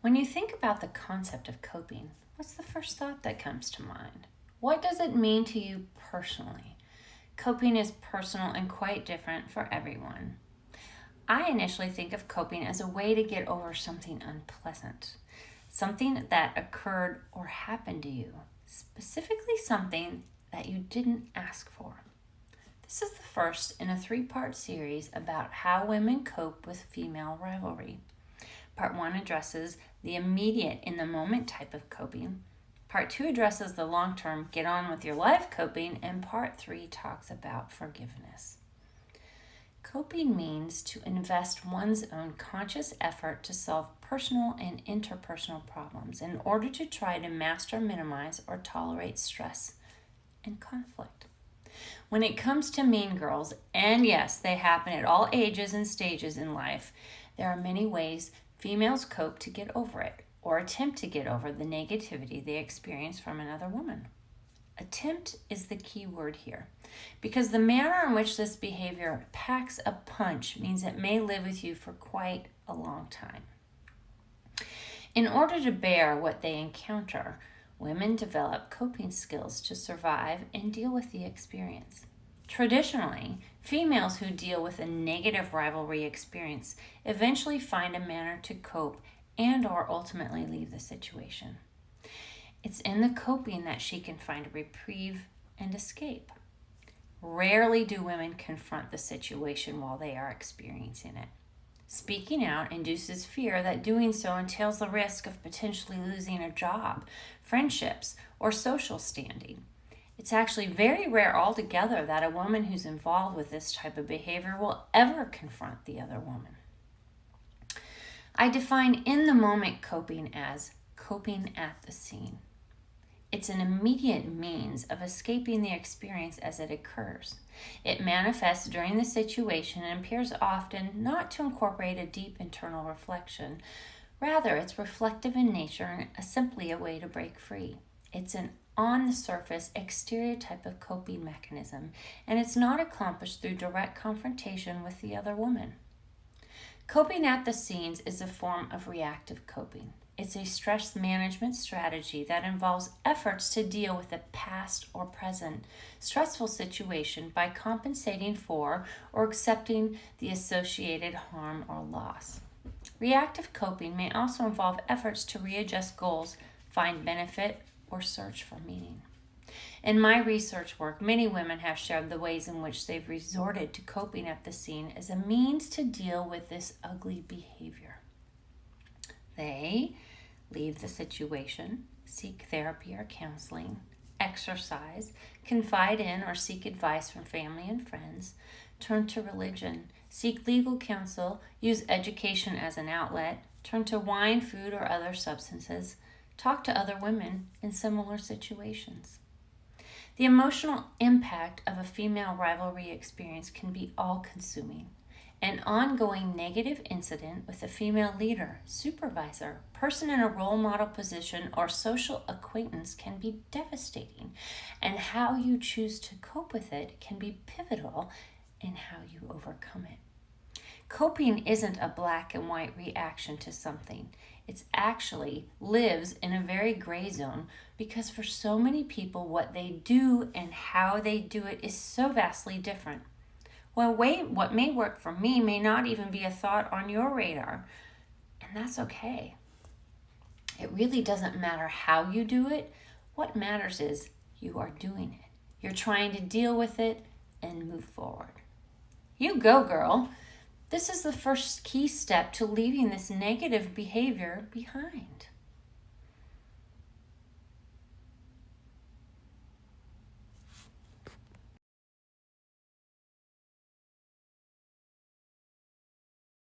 When you think about the concept of coping, what's the first thought that comes to mind? What does it mean to you personally? Coping is personal and quite different for everyone. I initially think of coping as a way to get over something unpleasant, something that occurred or happened to you, specifically something that you didn't ask for. This is the first in a 3-part series about how women cope with female rivalry. Part 1 addresses the immediate, in-the-moment type of coping. Part 2 addresses the long-term, get-on-with-your-life coping, and Part 3 talks about forgiveness. Coping means to invest one's own conscious effort to solve personal and interpersonal problems in order to try to master, minimize, or tolerate stress and conflict. When it comes to mean girls, and yes, they happen at all ages and stages in life, there are many ways females cope to get over it, or attempt to get over the negativity they experience from another woman. Attempt is the key word here, because the manner in which this behavior packs a punch means it may live with you for quite a long time. In order to bear what they encounter, women develop coping skills to survive and deal with the experience. Traditionally, females who deal with a negative rivalry experience eventually find a manner to cope and/or ultimately leave the situation. It's in the coping that she can find a reprieve and escape. Rarely do women confront the situation while they are experiencing it. Speaking out induces fear that doing so entails the risk of potentially losing a job, friendships, or social standing. It's actually very rare altogether that a woman who's involved with this type of behavior will ever confront the other woman. I define in-the-moment coping as coping at the scene. It's an immediate means of escaping the experience as it occurs. It manifests during the situation and appears often not to incorporate a deep internal reflection. Rather, it's reflective in nature and simply a way to break free. It's an on-the-surface exterior type of coping mechanism, and it's not accomplished through direct confrontation with the other woman. Coping at the scenes is a form of reactive coping. It's a stress management strategy that involves efforts to deal with a past or present stressful situation by compensating for or accepting the associated harm or loss. Reactive coping may also involve efforts to readjust goals, find benefit, or search for meaning. In my research work, many women have shared the ways in which they've resorted to coping at the scene as a means to deal with this ugly behavior. They leave the situation, seek therapy or counseling, exercise, confide in or seek advice from family and friends, turn to religion, seek legal counsel, use education as an outlet, turn to wine, food, or other substances, talk to other women in similar situations. The emotional impact of a female rivalry experience can be all-consuming. An ongoing negative incident with a female leader, supervisor, person in a role model position, or social acquaintance can be devastating, and how you choose to cope with it can be pivotal in how you overcome it. Coping isn't a black and white reaction to something. It actually lives in a very gray zone because for so many people, what they do and how they do it is so vastly different. Well, what may work for me may not even be a thought on your radar, and that's okay. It really doesn't matter how you do it. What matters is you are doing it. You're trying to deal with it and move forward. You go, girl. This is the first key step to leaving this negative behavior behind.